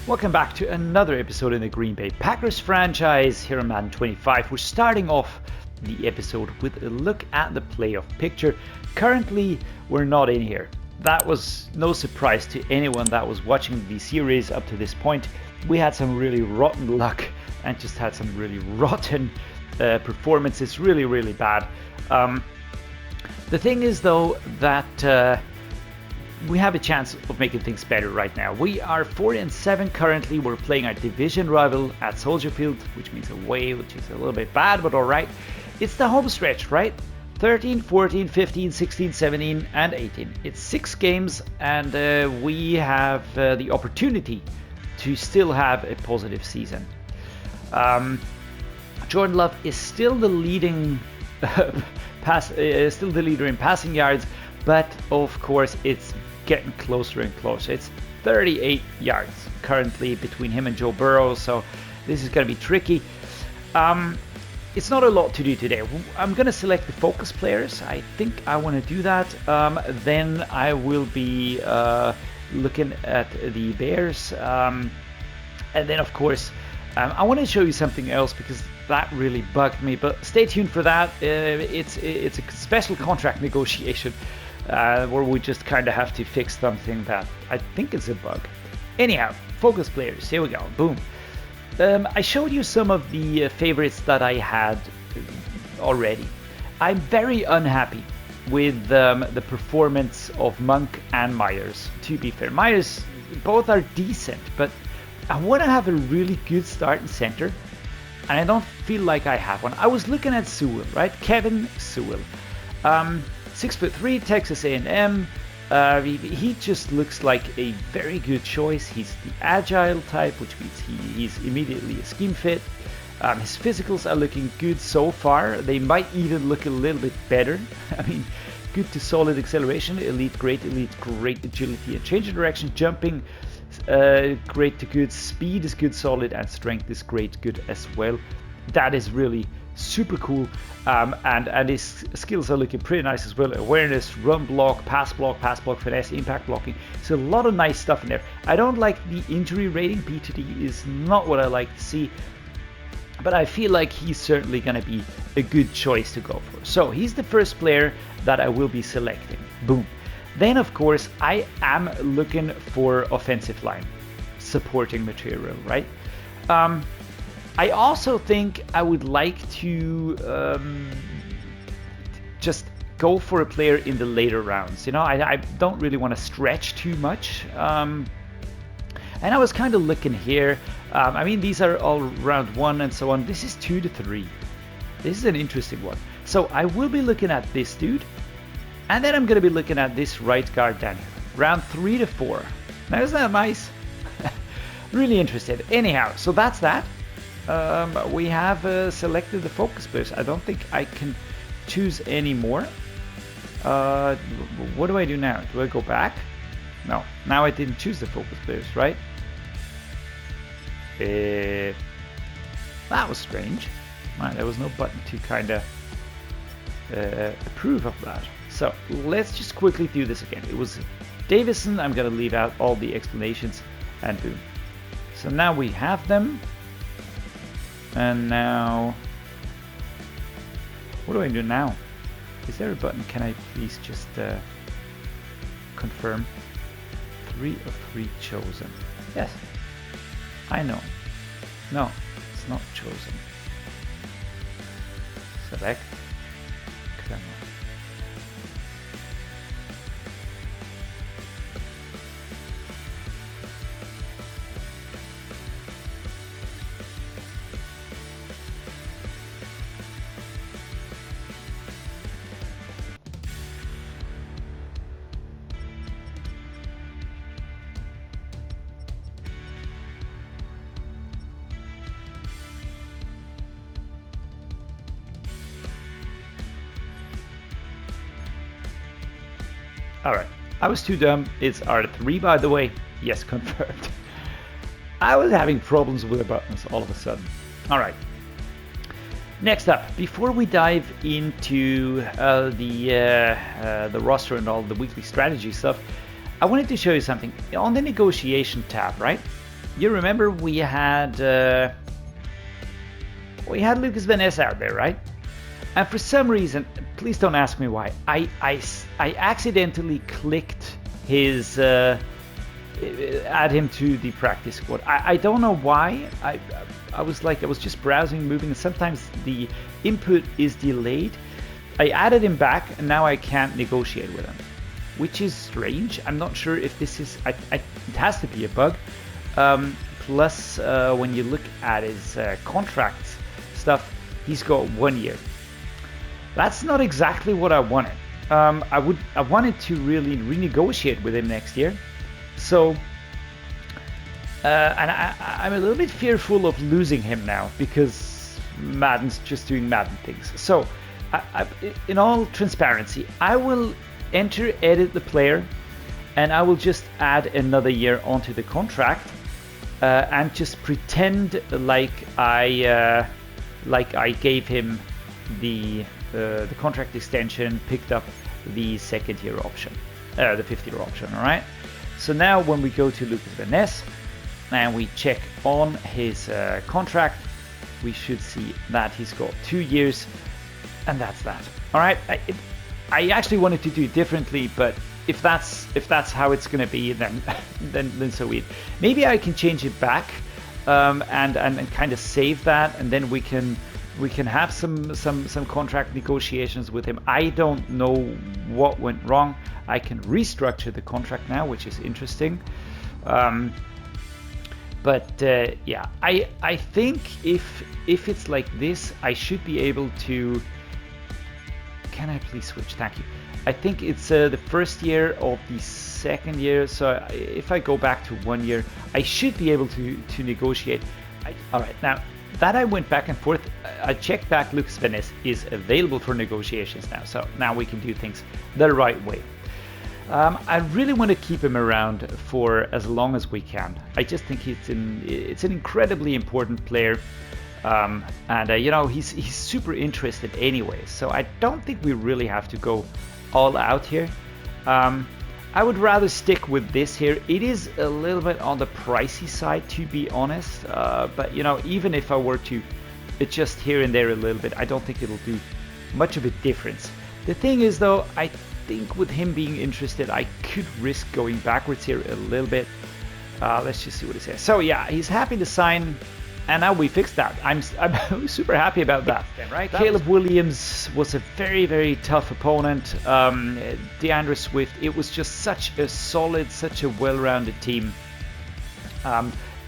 Welcome back to another episode in the Green Bay Packers franchise here on Madden 25. We're starting off the episode with a look at the playoff picture. Currently, we're not in here. That was no surprise to anyone that was watching the series up to this point. We had some really rotten luck and just had some really rotten performances, really bad. The thing is though that we have a chance of making things better right now. We are 4-7 currently. We're playing our division rival at Soldier Field, which means away, which is a little bit bad, but all right. It's the home stretch, right? 13, 14, 15, 16, 17, and 18. It's 6 games, and we have the opportunity to still have a positive season. Jordan Love is still the leading still the leader in passing yards, but of course it's getting closer and closer. It's 38 yards currently between him and Joe Burrow, so this is going to be tricky. It's not a lot to do today. I'm going to select the focus players. I think I want to do that. Then I will be looking at the Bears. And then, of course, I want to show you something else because that really bugged me. But stay tuned for that. It's a special contract negotiation where we just kind of have to fix something that I think is a bug. Anyhow, focus players. Here we go. Boom. I showed you some of the favorites that I had already. I'm very unhappy with the performance of Monk and Myers. To be fair, Myers, both are decent, but I want to have a really good start in center, and I don't feel like I have one. I was looking at Sewell, right? Kevin Sewell, 6'3", Texas A&M. He just looks like a very good choice. He's the agile type, which means he's immediately a scheme fit. His physicals are looking good so far. They might even look a little bit better. I mean, good to solid acceleration, elite, great agility and change of direction, jumping, great to good, speed is good, solid, and strength is great, good as well. That is really super cool, and his skills are looking pretty nice as well. Awareness, run block, pass block, finesse, impact blocking. So a lot of nice stuff in there. I don't like the injury rating. B2D is not what I like to see, but I feel like he's certainly going to be a good choice to go for. So he's the first player that I will be selecting. Boom. Then of course I am looking for offensive line supporting material, right? I also think I would like to just go for a player in the later rounds. You know, I don't really want to stretch too much. And I was kind of looking here. I mean, these are all round 1 and so on. This is 2 to 3. This is an interesting one. So I will be looking at this dude. And then I'm going to be looking at this right guard down here. Round 3 to 4. Now, isn't that nice? Really interested. Anyhow, so that's that. We have selected the focus players. I don't think I can choose any more. What do I do now? Do I go back? No, now I didn't choose the focus players, right? That was strange. There was no button to kind of approve of that. So let's just quickly do this again. It was Davison. I'm going to leave out all the explanations, and boom. So now we have them. And now, what do I do now? Is there a button? Can I please just confirm? 3 of 3 chosen. Yes, I know. No, it's not chosen. Select. Come on. Alright, I was too dumb. It's R3, by the way. Yes, confirmed. I was having problems with the buttons all of a sudden. Alright. Next up, before we dive into the roster and all the weekly strategy stuff, I wanted to show you something. On the negotiation tab, right? you remember we had Lucas Van Ness out there, right? And for some reason, please don't ask me why, I accidentally clicked his add him to the practice squad. I don't know why. I was just browsing, moving, and sometimes the input is delayed. I added him back, and now I can't negotiate with him, which is strange. I'm not sure if this is. It has to be a bug. Plus, when you look at his contracts stuff, he's got 1 year. That's not exactly what I wanted. I wanted to really renegotiate with him next year. So, and I'm a little bit fearful of losing him now because Madden's just doing Madden things. So, in all transparency, I will edit the player, and I will just add another year onto the contract, and just pretend like I gave him the contract extension, picked up the second year option, the 5th year option. All right. So now when we go to Lucas Van Ness and we check on his contract, we should see that he's got 2 years, and that's that. All right. I actually wanted to do it differently, but if that's how it's going to be, then so be it. Maybe I can change it back, and kind of save that, and then we can have some contract negotiations with him. I don't know what went wrong. I can restructure the contract now, which is interesting. But yeah, I think if it's like this, I should be able to. Can I please switch? Thank you. I think it's the first year of the second year. So if I go back to 1 year, I should be able to negotiate. All right, now that I went back and forth, I checked back. Lucas Van Ness is available for negotiations now. So now we can do things the right way. I really want to keep him around for as long as we can. I just think it's an incredibly important player. And you know, he's super interested anyway, so I don't think we really have to go all out here. I would rather stick with this here. It is a little bit on the pricey side, to be honest, but you know, even if I were to adjust here and there a little bit, I don't think it'll do much of a difference. The thing is though, I think with him being interested, I could risk going backwards here a little bit. Let's just see what he says. So yeah, he's happy to sign. And now we fixed that. I'm super happy about that. Right? Caleb Williams was a very, very tough opponent. DeAndre Swift, it was just such a solid, such a well-rounded team,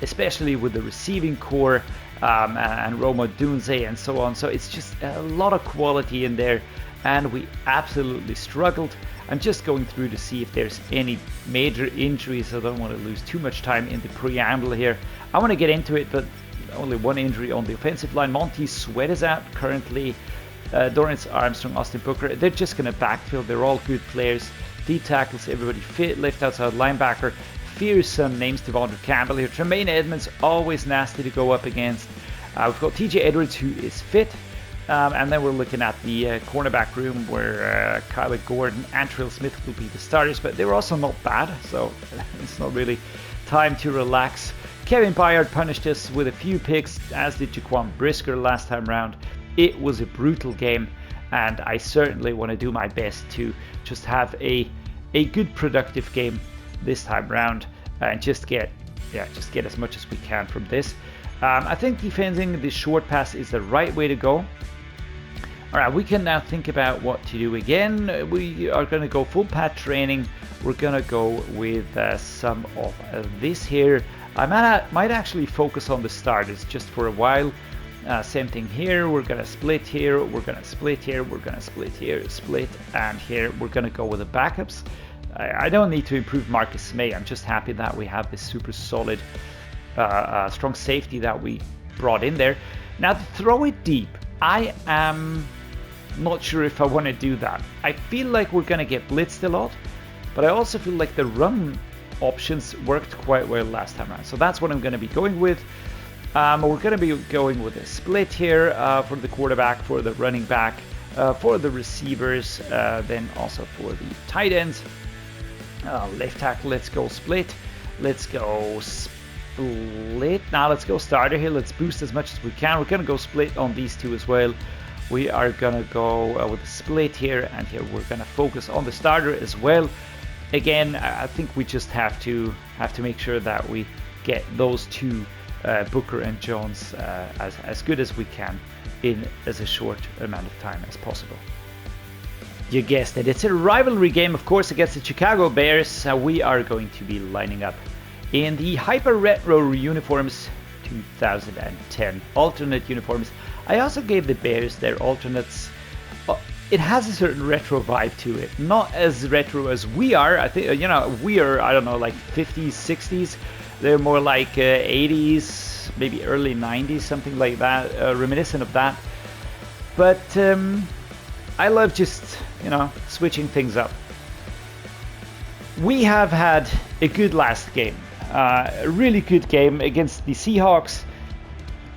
especially with the receiving core and Roma Dunze and so on. So it's just a lot of quality in there, and we absolutely struggled. I'm just going through to see if there's any major injuries. I don't want to lose too much time in the preamble here. I want to get into it, but only one injury on the offensive line. Montez Sweat is out currently. Dorrance Armstrong, Austin Booker, they're just going to backfill. They're all good players. D tackles, everybody fit. Left outside linebacker, fearsome names. Devondre Campbell here. Tremaine Edmonds, always nasty to go up against. We've got TJ Edwards, who is fit. And then we're looking at the cornerback room where Kyler Gordon and Trill Smith will be the starters, but they were also not bad, so it's not really time to relax. Kevin Byard punished us with a few picks, as did Jaquan Brisker last time round. It was a brutal game, and I certainly want to do my best to just have a good productive game this time round and just get as much as we can from this. I think defending the short pass is the right way to go. All right, we can now think about what to do again. We are going to go full pad training. We're going to go with some of this here. I might actually focus on the starters just for a while. Same thing here. We're going to split here. We're going to split here. We're going to split here. Split, and here we're going to go with the backups. I don't need to improve Marcus May. I'm just happy that we have this super solid, strong safety that we brought in there. Now to throw it deep, I am not sure if I want to do that. I feel like we're going to get blitzed a lot, but I also feel like the run options worked quite well last time around. So that's what I'm going to be going with. We're going to be going with a split here for the quarterback, for the running back, for the receivers, then also for the tight ends. Left tackle, let's go split. Let's go split. Now let's go starter here. Let's boost as much as we can. We're going to go split on these two as well. We are going to go with a split here, and here we're going to focus on the starter as well. Again, I think we just have to make sure that we get those two, Booker and Jones, as good as we can in as a short amount of time as possible. You guessed it, it's a rivalry game, of course, against the Chicago Bears. We are going to be lining up in the Hyper Retro uniforms 2010 alternate uniforms. I also gave the Bears their alternates. It has a certain retro vibe to it, not as retro as we are. I think, you know, we are, I don't know, like 50s, 60s. They're more like 80s, maybe early 90s, something like that, reminiscent of that. But I love just, you know, switching things up. We have had a good last game, a really good game against the Seahawks.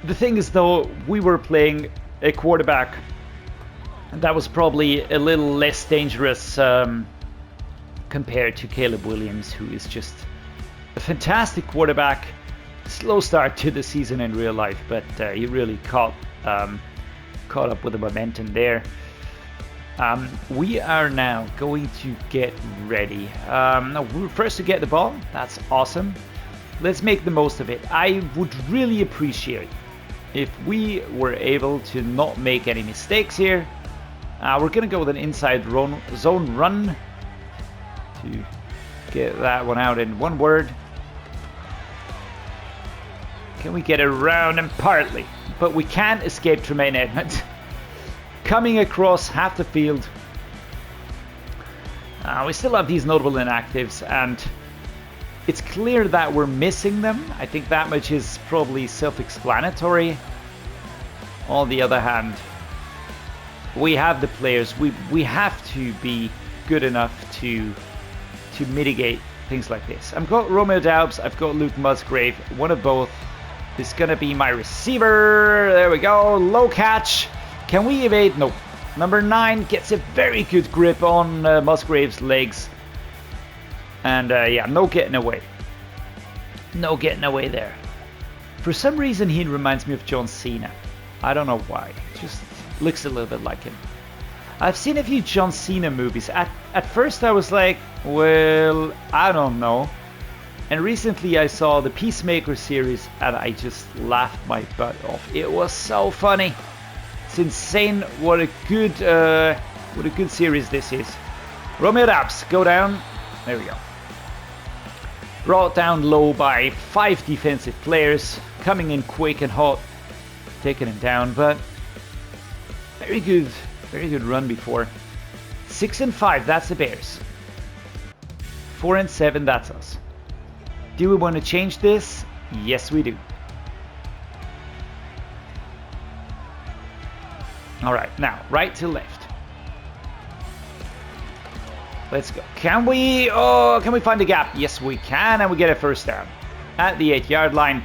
The thing is, though, we were playing a quarterback that was probably a little less dangerous compared to Caleb Williams, who is just a fantastic quarterback. Slow start to the season in real life, but he really caught up with the momentum there. We are now going to get ready. No, we're first to get the ball. That's awesome. Let's make the most of it. I would really appreciate if we were able to not make any mistakes here. We're going to go with an inside zone run to get that one out in one word. Can we get around him? Partly, but we can't escape Tremaine Edmonds. Coming across half the field. We still have these notable inactives, and it's clear that we're missing them. I think that much is probably self-explanatory. On the other hand, we have the players. We have to be good enough to mitigate things like this. I've got Romeo Doubs. I've got Luke Musgrave. One of both is going to be my receiver. There we go. Low catch. Can we evade? Nope. Number 9 gets a very good grip on Musgrave's legs. And yeah, no getting away. No getting away there. For some reason, he reminds me of John Cena. I don't know why. Just looks a little bit like him. I've seen a few John Cena movies. At first I was like, well, I don't know. And recently I saw the Peacemaker series and I just laughed my butt off. It was so funny. It's insane what a good series this is. Romeo Doubs, go down. There we go. Brought down low by 5 defensive players, coming in quick and hot, taking him down, but very good run before. 6-5, that's the Bears. 4-7, that's us. Do we want to change this? Yes, we do. All right, now right to left. Let's go. Can we find a gap? Yes, we can, and we get a first down at the 8-yard line.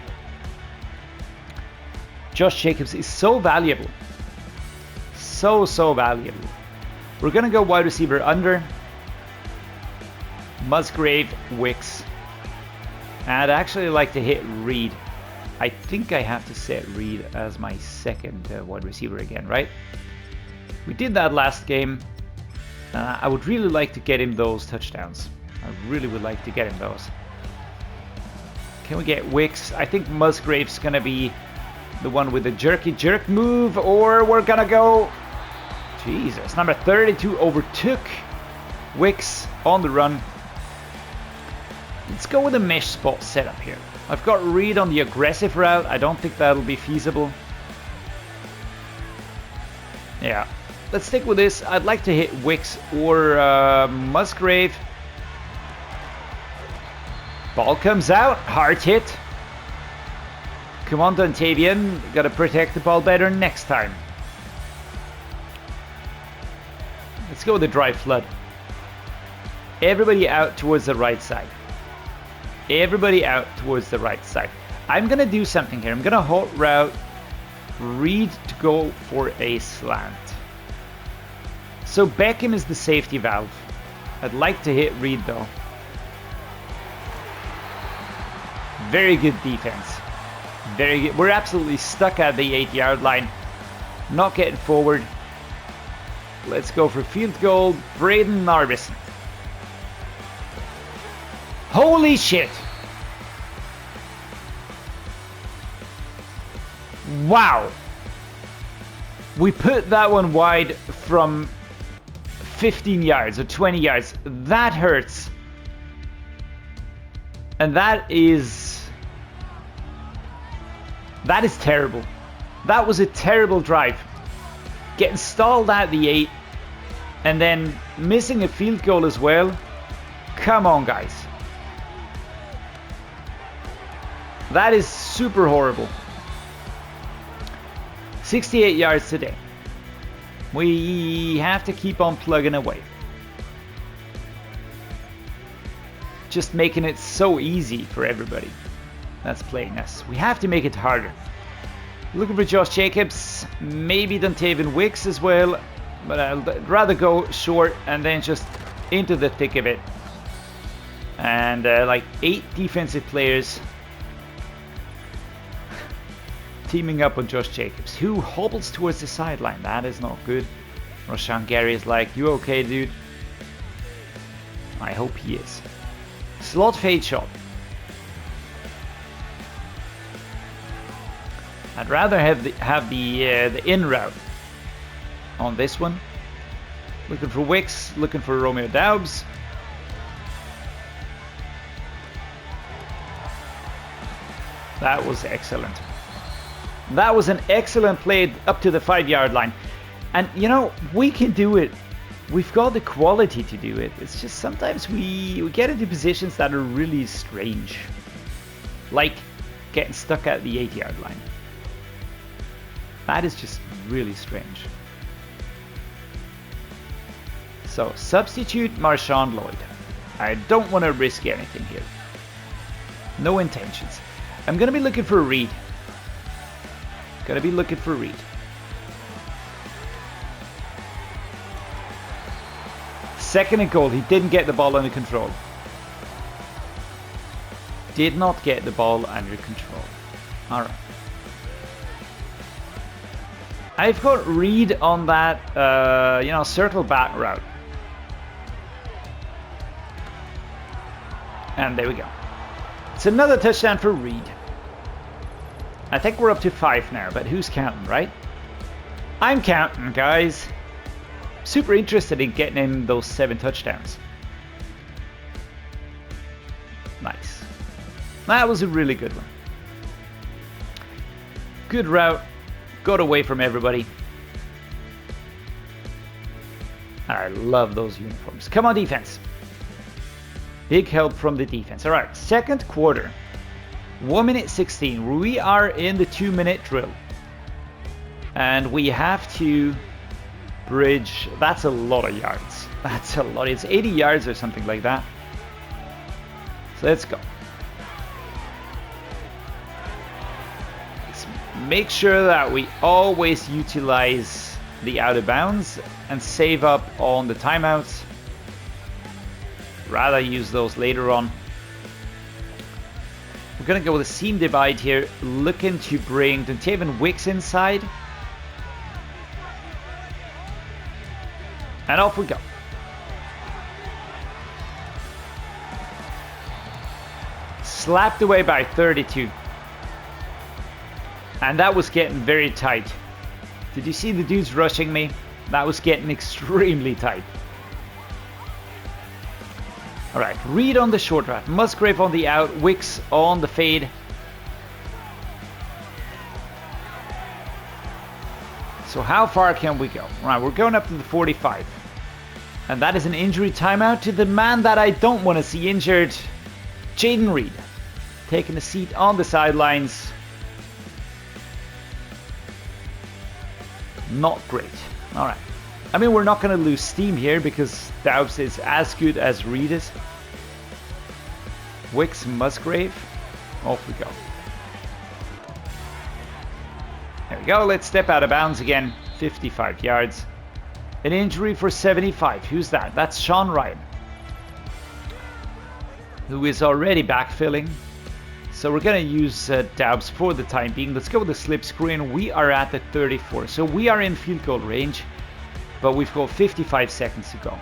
Josh Jacobs is so valuable. So valuable. We're going to go wide receiver under. Musgrave, Wicks. And I'd actually like to hit Reed. I think I have to set Reed as my second wide receiver again, right? We did that last game. I would really like to get him those touchdowns. I really would like to get him those. Can we get Wicks? I think Musgrave's going to be the one with the jerky jerk move, or we're going to go... Jesus, number 32 overtook Wicks on the run. Let's go with a mesh spot setup here. I've got Reed on the aggressive route. I don't think that'll be feasible. Yeah, let's stick with this. I'd like to hit Wicks or Musgrave. Ball comes out. Hard hit. Come on, Dontavian. Gotta protect the ball better next time. Let's go with the dry flood. Everybody out towards the right side. Everybody out towards the right side. I'm going to do something here. I'm going to halt route Reed to go for a slant. So Beckham is the safety valve. I'd like to hit Reed though. Very good defense. Very good. We're absolutely stuck at the 8-yard line. Not getting forward. Let's go for field goal. Braden Narbison. Holy shit! Wow! We put that one wide from 15 yards or 20 yards. That hurts. And that is terrible. That was a terrible drive. Getting stalled at the 8 and then missing a field goal as well. Come on, guys. That is super horrible. 68 yards today. We have to keep on plugging away. Just making it so easy for everybody that's playing us. We have to make it harder. Looking for Josh Jacobs, maybe Dontayvion Wicks as well, but I'd rather go short and then just into the thick of it. And like 8 defensive players teaming up on Josh Jacobs, who hobbles towards the sideline. That is not good. Rashawn Gary is like, you okay, dude? I hope he is. Slot fade shot. I'd rather have the in route on this one. Looking for Wicks, looking for Romeo Doubs. That was excellent. That was an excellent play up to the 5-yard line. And you know, we can do it. We've got the quality to do it. It's just sometimes we get into positions that are really strange. Like getting stuck at the 8-yard line. That is just really strange. So substitute Marshawn Lloyd. I don't want to risk anything here. No intentions. I'm going to be looking for a read. Gonna be looking for Reed. Second and goal. He didn't get the ball under control. Did not get the ball under control. Alright. I've got Reed on that, circle back route. And there we go. It's another touchdown for Reed. I think we're up to 5 now, but who's counting, right? I'm counting, guys. Super interested in getting in those 7 touchdowns. Nice. That was a really good one. Good route. Got away from everybody. I love those uniforms. Come on, defense. Big help from the defense. All right, second quarter. 1 minute 16. We are in the 2-minute drill. And we have to bridge. That's a lot of yards. That's a lot. It's 80 yards or something like that. So let's go. Let's make sure that we always utilize the out of bounds and save up on the timeouts. Rather use those later on. We're going to go with a seam divide here, looking to bring Dontayvion Wicks inside. And off we go. Slapped away by 32. And that was getting very tight. Did you see the dudes rushing me? That was getting extremely tight. Alright, Reed on the short route, Musgrave on the out, Wicks on the fade. So how far can we go? Right, we're going up to the 45. And that is an injury timeout to the man that I don't want to see injured, Jaden Reed. Taking a seat on the sidelines. Not great. Alright. I mean, we're not going to lose steam here because Doubs is as good as Reed is. Wicks, Musgrave. Off we go. There we go. Let's step out of bounds again. 55 yards. An injury for 75. Who's that? That's Sean Ryan, who is already backfilling. So we're going to use Daubs for the time being. Let's go with the slip screen. We are at the 34. So we are in field goal range, but we've got 55 seconds to go.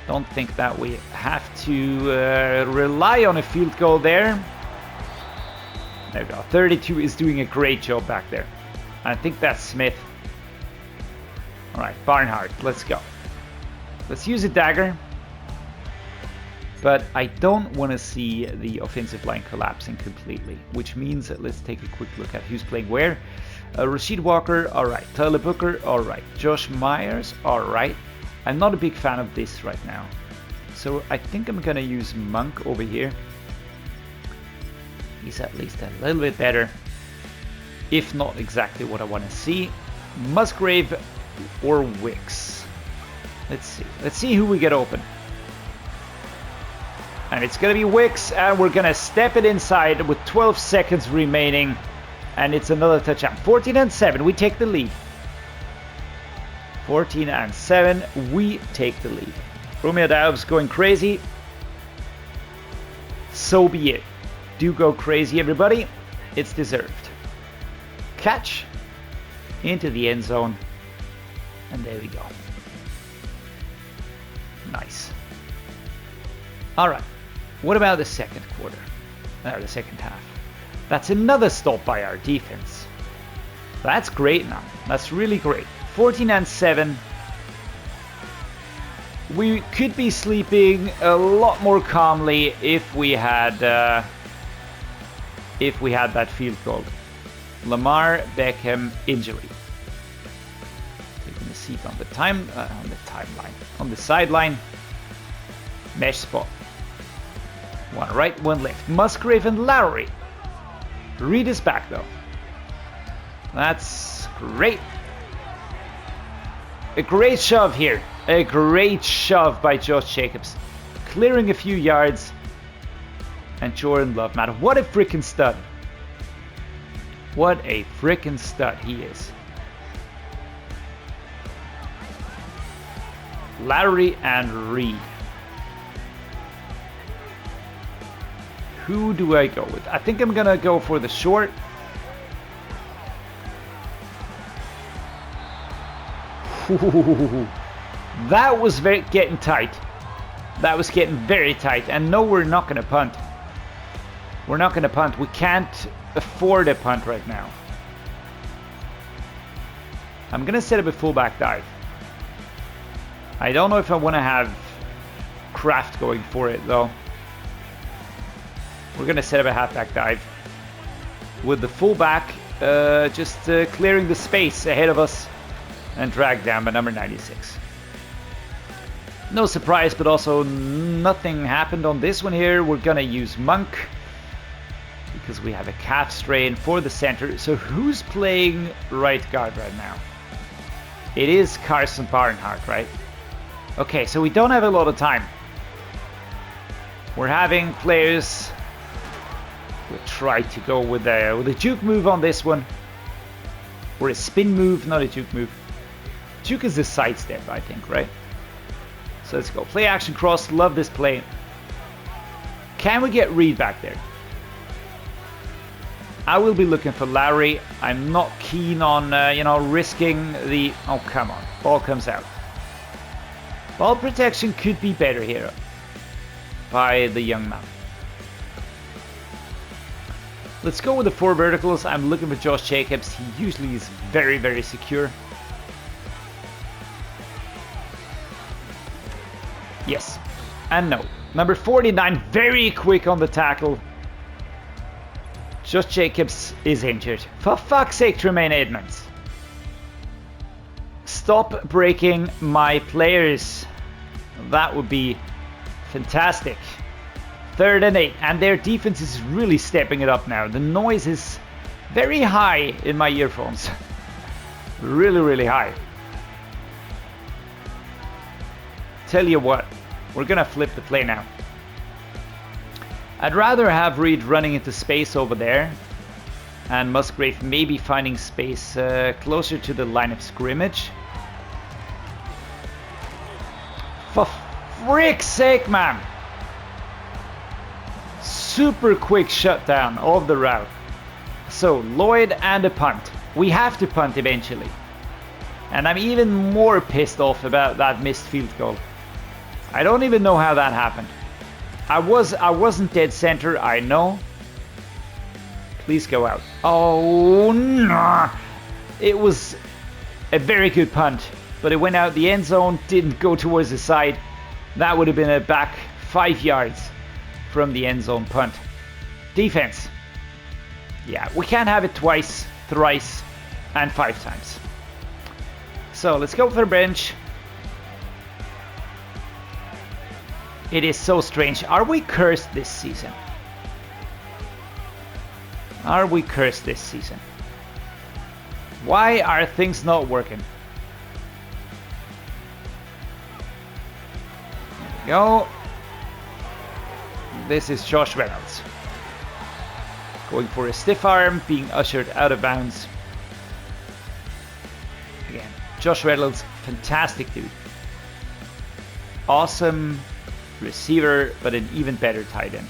Don't think that we have to rely on a field goal there. There we go. 32 is doing a great job back there. I think that's Smith. All right, Barnhart, let's go. Let's use a dagger. But I don't want to see the offensive line collapsing completely, which means that let's take a quick look at who's playing where. Rasheed Walker, all right. Tyler Booker, all right. Josh Myers, all right. I'm not a big fan of this right now. So I think I'm going to use Monk over here. He's at least a little bit better, if not exactly what I want to see. Musgrave or Wicks. Let's see. Let's see who we get open. And it's going to be Wicks, and we're going to step it inside with 12 seconds remaining. And it's another touchdown. 14-7, we take the lead. 14-7, we take the lead. Romeo Daubs going crazy. So be it. Do go crazy, everybody. It's deserved. Catch into the end zone. And there we go. Nice. All right. What about the second quarter? Or the second half? That's another stop by our defense. That's great now. That's really great. 14-7. We could be sleeping a lot more calmly if we had that field goal. Lamar Beckham injury. Taking a seat on the sideline. Mesh spot. One right, one left. Musgrave and Lowry. Reed is back though. That's great. A great shove here. A great shove by Josh Jacobs. Clearing a few yards. And Jordan Love, man. What a freaking stud. What a freaking stud he is. Lowry and Reed. Who do I go with? I think I'm gonna go for the short. Ooh, that was getting tight. That was getting very tight. And no, we're not gonna punt. We're not gonna punt. We can't afford a punt right now. I'm gonna set up a fullback dive. I don't know if I want to have Kraft going for it though. We're going to set up a halfback dive with the fullback just clearing the space ahead of us and drag down by number 96. No surprise, but also nothing happened on this one here. We're going to use Monk because we have a calf strain for the center. So who's playing right guard right now? It is Carson Barnhart, right? Okay, so we don't have a lot of time. We're having players... We'll try to go with a juke move on this one. Or a spin move, not a juke move. Juke is the sidestep, I think, right? So let's go. Play action cross. Love this play. Can we get Reed back there? I will be looking for Lowry. I'm not keen on, risking the... Oh, come on. Ball comes out. Ball protection could be better here by the young man. Let's go with the 4 verticals. I'm looking for Josh Jacobs. He usually is very, very secure. Yes. And no. Number 49, very quick on the tackle. Josh Jacobs is injured. For fuck's sake, Tremaine Edmonds. Stop breaking my players. That would be fantastic. 3rd and 8, and their defense is really stepping it up now. The noise is very high in my earphones. Really, really high. Tell you what, we're gonna flip the play now. I'd rather have Reed running into space over there, and Musgrave maybe finding space closer to the line of scrimmage. For frick's sake, man! super quick shutdown of the route. So Lloyd and a punt. We have to punt eventually. And I'm even more pissed off about that missed field goal. I don't even know how that happened. I wasn't dead center, I know. Please go out. Oh no! It was a very good punt, but it went out the end zone, didn't go towards the side. That would have been a back 5 yards from the end zone punt. Defense. Yeah, we can't have it twice, thrice, and 5 times. So let's go for the bench. It is so strange. Are we cursed this season? Are we cursed this season? Why are things not working? There we go. This is Josh Reynolds. Going for a stiff arm, being ushered out of bounds. Again, Josh Reynolds, fantastic dude. Awesome receiver, but an even better tight end.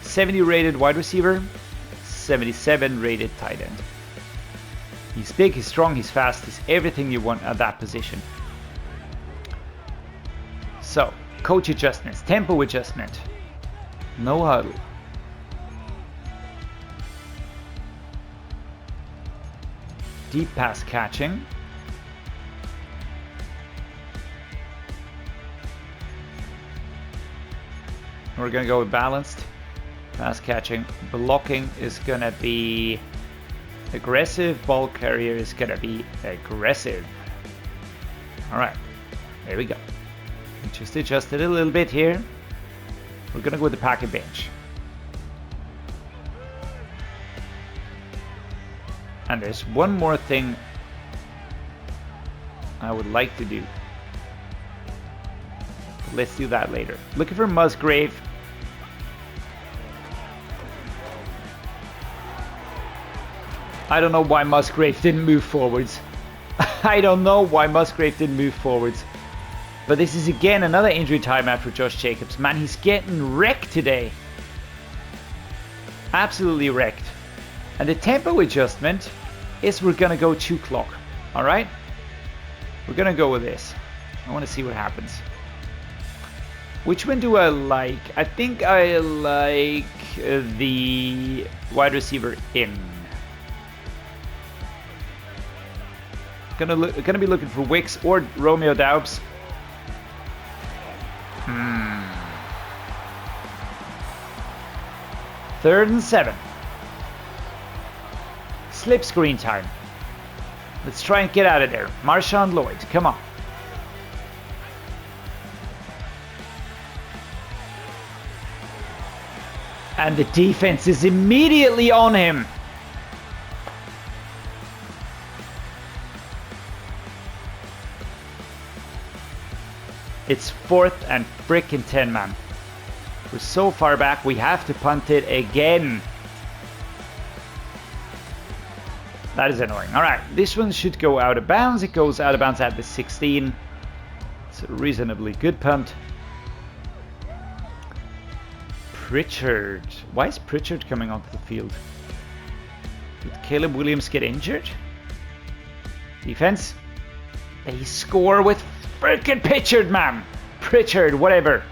70 rated wide receiver, 77 rated tight end. He's big, he's strong, he's fast, he's everything you want at that position. So, coach adjustments, tempo adjustment. No huddle. Deep pass catching. We're going to go with balanced. Pass catching. Blocking is going to be aggressive. Ball carrier is going to be aggressive. All right. There we go. Just adjusted a little bit here. We're going to go with the packet bench. And there's one more thing I would like to do. Let's do that later. Looking for Musgrave. I don't know why Musgrave didn't move forwards. I don't know why Musgrave didn't move forwards. But this is again another injury timeout for Josh Jacobs. Man, he's getting wrecked today. Absolutely wrecked. And the tempo adjustment is we're going to go 2 clock. Alright? We're going to go with this. I want to see what happens. Which one do I like? I think I like the wide receiver in. Gonna be looking for Wicks or Romeo Doubs. Third and 7. Slip screen time. Let's try and get out of there. Marshawn Lloyd, come on. And the defense is immediately on him. It's 4th and frickin' 10, man. We're so far back, we have to punt it again. That is annoying. All right, this one should go out of bounds. It goes out of bounds at the 16. It's a reasonably good punt. Pritchard. Why is Pritchard coming onto the field? Did Caleb Williams get injured? Defense. They score with frickin' Pritchard, man. Pritchard, whatever.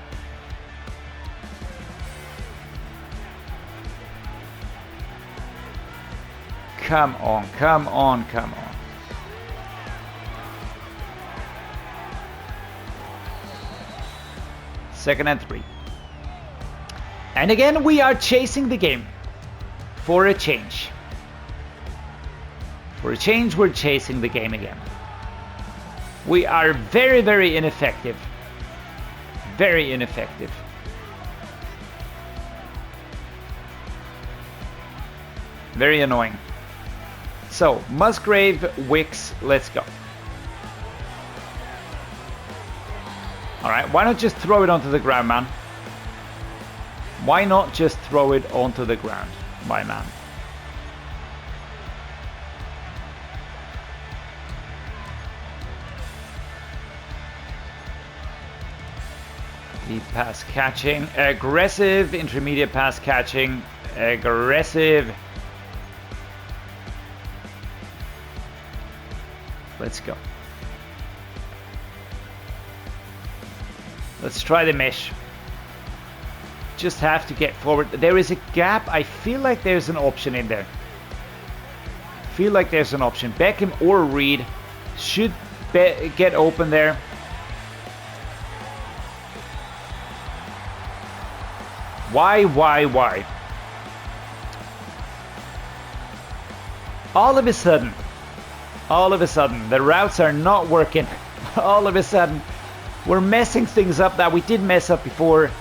Come on, come on, come on. Second and 3. And again, we are chasing the game. For a change. For a change, we're chasing the game again. We are very, very ineffective. Very ineffective. Very annoying. So, Musgrave, Wicks, let's go. Alright, why not just throw it onto the ground, man? Why not just throw it onto the ground, my man? Deep pass catching. Aggressive. Intermediate pass catching. Aggressive. Let's go. Let's try the mesh. Just have to get forward. There is a gap. I feel like there's an option in there. Feel like there's an option. Beckham or Reed should get open there. Why? All of a sudden, the routes are not working. All of a sudden, we're messing things up that we did mess up before.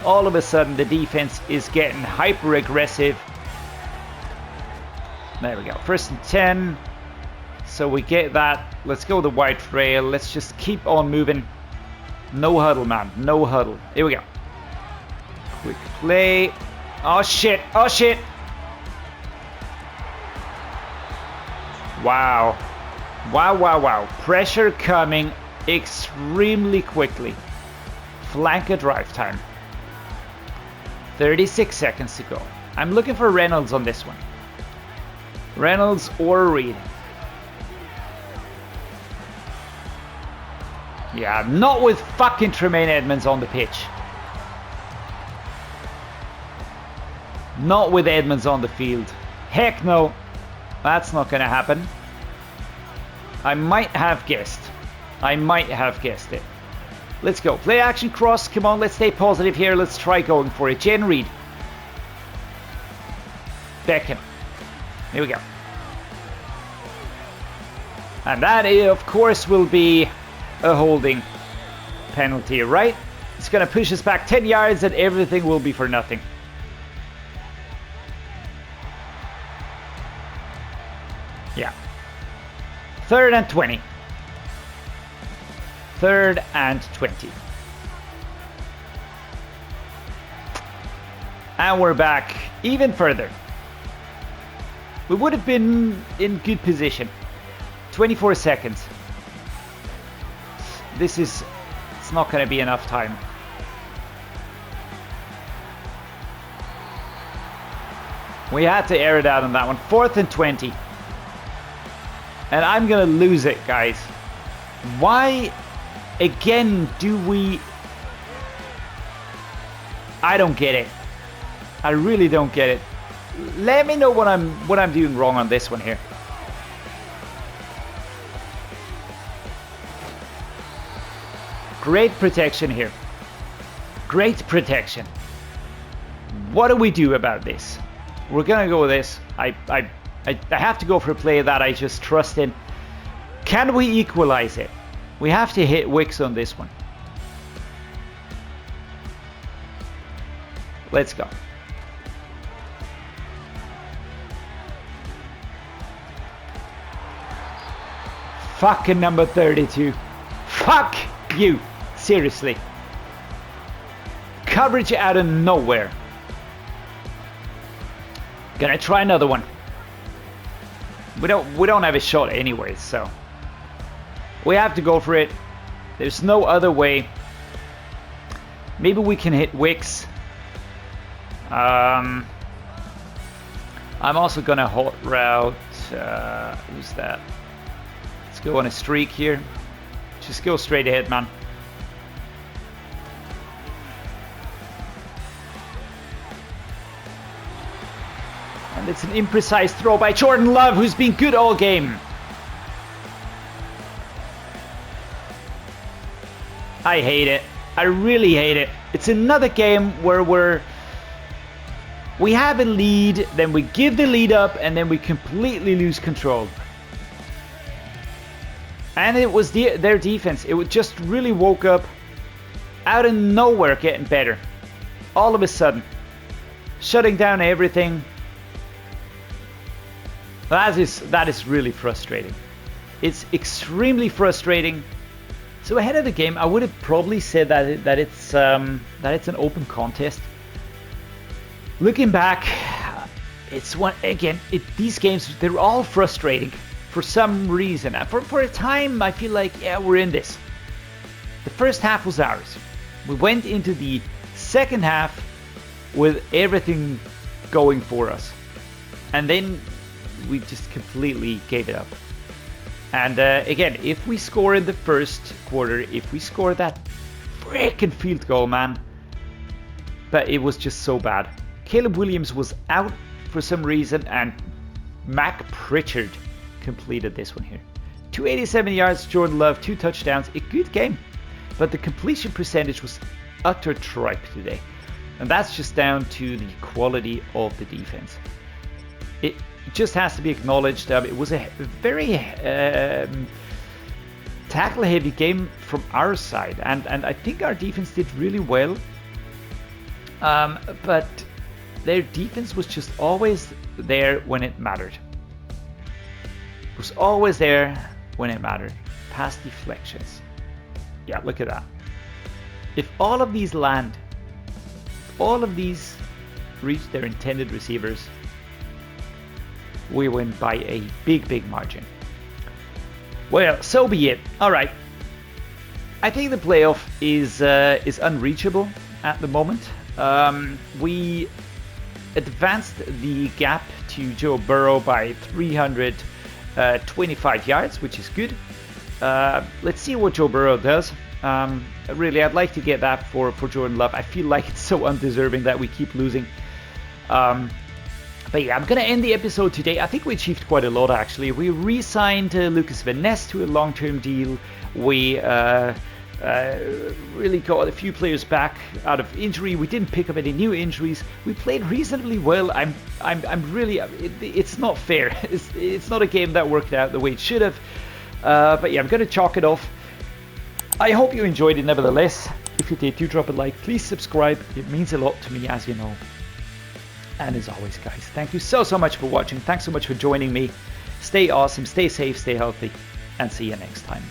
All of a sudden, the defense is getting hyper aggressive. There we go. 1st and 10. So we get that. Let's go the wide trail. Let's just keep on moving. No huddle, man. No huddle. Here we go. Quick play. Oh, shit. Oh, shit. Wow. Wow. Pressure coming extremely quickly. Flanker drive time. 36 seconds to go. I'm looking for Reynolds on this one. Reynolds or Reed. Yeah, not with fucking Tremaine Edmonds on the pitch. Not with Edmonds on the field. Heck no. That's not gonna happen. I might have guessed it. Let's go. Play action cross. Come on, let's stay positive here. Let's try going for it. Jen Reed. Beckham. Here we go. And that, of course, will be a holding penalty, right? It's going to push us back 10 yards and everything will be for nothing. Yeah. 3rd and 20. 3rd and 20. And we're back even further. We would have been in good position. 24 seconds. It's not going to be enough time. We had to air it out on that one. 4th and 20. And I'm going to lose it, guys. Why again do we... I don't get it. I really don't get it. Let me know what I'm doing wrong on this one here. Great protection here. Great protection. What do we do about this? We're gonna go with this. I have to go for a play that I just trust in. Can we equalize it? We have to hit Wicks on this one. Let's go. Fucking number 32. Fuck you. Seriously. Coverage out of nowhere. Gonna try another one. We don't have a shot anyway, so we have to go for it. There's no other way. Maybe we can hit Wicks. I'm also gonna hot route. Who's that? Let's go on a streak here. Just go straight ahead, man. And it's an imprecise throw by Jordan Love, who's been good all game. I hate it. I really hate it. It's another game where we have a lead, then we give the lead up, and then we completely lose control. And it was their defense. It just really woke up out of nowhere, getting better. All of a sudden. Shutting down everything. That is really frustrating. It's extremely frustrating. So ahead of the game, I would have probably said that it's an open contest. Looking back, it's one again. These games, they're all frustrating for some reason. For a time, I feel like, yeah, we're in this. The first half was ours. We went into the second half with everything going for us. And then we just completely gave it up. And again, if we score in the first quarter, if we score that freaking field goal, man. But it was just so bad. Caleb Williams was out for some reason, and Mac Pritchard completed this one here. 287 yards, Jordan Love, 2 touchdowns, a good game. But the completion percentage was utter tripe today. And that's just down to the quality of the defense. It just has to be acknowledged. It was a very tackle-heavy game from our side. And I think our defense did really well. But their defense was just always there when it mattered. It was always there when it mattered. Pass deflections. Yeah, look at that. If all of these land, all of these reach their intended receivers, we win by a big margin. Well, so be it. All right. I think the playoff is unreachable at the moment. We advanced the gap to Joe Burrow by 325 yards, which is good. Let's see what Joe Burrow does. Really, I'd like to get that for Jordan Love. I feel like it's so undeserving that we keep losing. But yeah, I'm going to end the episode today. I think we achieved quite a lot, actually. We re-signed Lucas Van Ness to a long-term deal. We really got a few players back out of injury. We didn't pick up any new injuries. We played reasonably well. I'm really. It's not fair. It's not a game that worked out the way it should have. But yeah, I'm going to chalk it off. I hope you enjoyed it nevertheless. If you did, do drop a like. Please subscribe. It means a lot to me, as you know. And as always, guys, thank you so much for watching. Thanks so much for joining me. Stay awesome, stay safe, stay healthy, and see you next time.